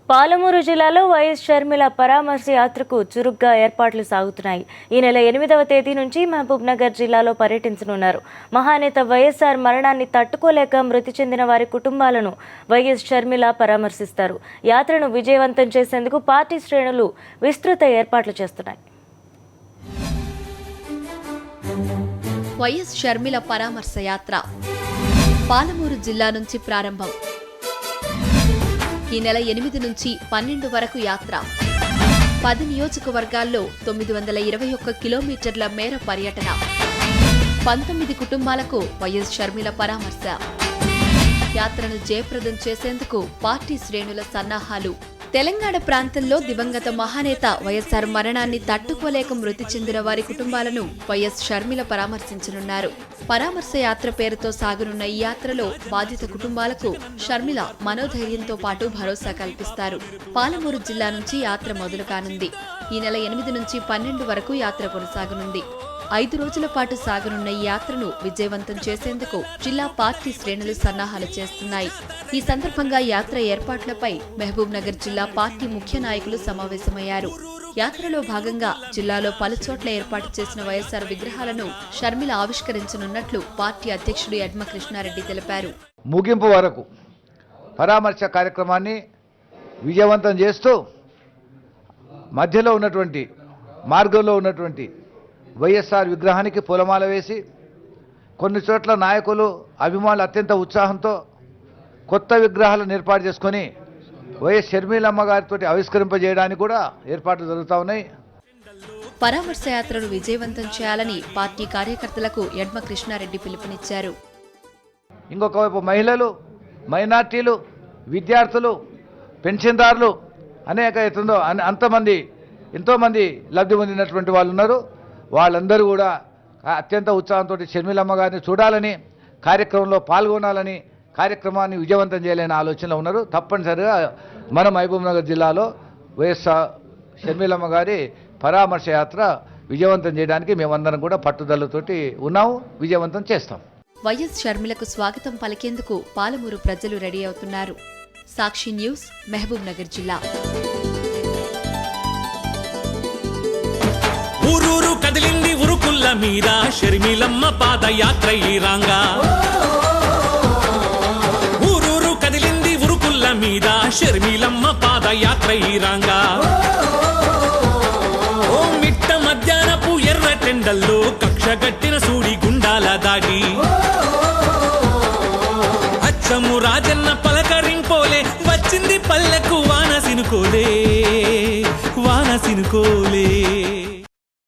పాలమూరు జిల్లాలో వైఎస్ షర్మిల పరామర్శ యాత్రకు చురుగ్గా ఏర్పాట్లు సాగుతున్నాయి. ఈ నెల 8వ తేదీ నుంచి మహబూబ్ నగర్ జిల్లాలో పర్యటించనున్నారు. మహానేత వైఎస్ఆర్ మరణాన్ని తట్టుకోలేక మృతి చెందిన వారి కుటుంబాలను వైఎస్ షర్మిల పరామర్శిస్తారు. యాత్రను విజయవంతం చేసేందుకు పార్టీ శ్రేణులు విస్తృత ఏర్పాట్లు చేస్తున్నాయి. వైఎస్ షర్మిల పరామర్శ యాత్ర పాలమూరు జిల్లా నుంచి ప్రారంభం. ఈ నెల 8 నుంచి 12 వరకు యాత్ర. 10 నియోజకవర్గాల్లో 921 కిలోమీటర్ల మేర పర్యటన. 19 కుటుంబాలకు వైఎస్ షర్మిల పరామర్శ. యాత్రను జయప్రదం చేసేందుకు పార్టీ శ్రేణుల సన్నాహాలు. తెలంగాణ ప్రాంతంలో దివంగత మహానేత వైఎస్ఆర్ మరణాన్ని తట్టుకోలేక మృతి చెందిన వారి కుటుంబాలను వైఎస్ షర్మిల పరామర్శించనున్నారు. పరామర్శ యాత్ర పేరుతో సాగనున్న ఈ యాత్రలో బాధిత కుటుంబాలకు షర్మిల మనోధైర్యంతో పాటు భరోసా కల్పిస్తారు. పాలమూరు జిల్లా నుంచి యాత్ర మొదలు కానుంది. ఈ నెల 8 నుంచి 12 వరకు యాత్ర కొనసాగనుంది. 5 రోజుల పాటు సాగనున్న ఈ యాత్రను విజయవంతం చేసేందుకు జిల్లా పార్టీ శ్రేణులు సన్నాహాలు చేస్తున్నాయి. ఈ సందర్భంగా యాత్ర ఏర్పాట్లపై మహబూబ్ నగర్ జిల్లా పార్టీ ముఖ్య నాయకులు సమావేశమయ్యారు. యాత్రలో భాగంగా జిల్లాలో పలుచోట్ల ఏర్పాటు చేసిన వైఎస్ఆర్ విగ్రహాలను షర్మిల ఆవిష్కరించనున్నట్లు పార్టీ అధ్యక్షుడు యడ్మ కృష్ణారెడ్డి తెలిపారు. ముగింపు వరకు పరామర్శ కార్యక్రమాన్ని విజయవంతం చేస్తూ మధ్యలో ఉన్నటువంటి మార్గంలో ఉన్నటువంటి వైఎస్ఆర్ విగ్రహానికి పూలమాల వేసి కొన్ని చోట్ల నాయకులు అభిమానులు అత్యంత ఉత్సాహంతో కొత్త విగ్రహాలను ఏర్పాటు చేసుకొని వైఎస్ షర్మిలమ్మ గారితో ఆవిష్కరింపజేయడానికి కూడా ఏర్పాట్లు జరుగుతూ ఉన్నాయి. పరామర్శ యాత్రను విజయవంతం చేయాలని పార్టీ కార్యకర్తలకు యడ్మ కృష్ణారెడ్డి పిలుపునిచ్చారు. ఇంకొక వైపు మహిళలు, మైనార్టీలు, విద్యార్థులు, పెన్షన్దారులు అనేక ఎంతోమంది లబ్ధి పొందినటువంటి వాళ్ళు ఉన్నారు. వాళ్ళందరూ కూడా అత్యంత ఉత్సాహంతో షర్మిలమ్మ గారిని చూడాలని, కార్యక్రమంలో పాల్గొనాలని, కార్యక్రమాన్ని విజయవంతం చేయాలనే ఆలోచనలో ఉన్నారు. తప్పనిసరిగా మన మహబూబ్ నగర్ జిల్లాలో వైఎస్ఆర్ షర్మిలమ్మ గారి పరామర్శ యాత్ర విజయవంతం చేయడానికి మేమందరం కూడా పట్టుదలతోటి ఉన్నాము. విజయవంతం చేస్తాం. వైఎస్ షర్మిలకు స్వాగతం పలికేందుకు పాలమూరు ప్రజలు రెడీ అవుతున్నారు. సాక్షి న్యూస్, మహబూబ్ నగర్ జిల్లా. ఊరూరు కదిలింది ఉరుకుల్ల మీద షర్మిలమ్మ పాదయాత్ర ఈ రాంగా. ఊరూరు కదిలింది ఉరుకుల్ల మీద షర్మిలమ్మ పాదయాత్ర ఈ రాంగా. ఓ మిట్ట మధ్యాహ్నపు ఎర్ర టెండల్లో కక్షగట్టిన సూడి గుండాల దాడి అచ్చము రాజన్న పలకరింపోలే వచ్చింది పల్లెకు వాన సినుకోలే.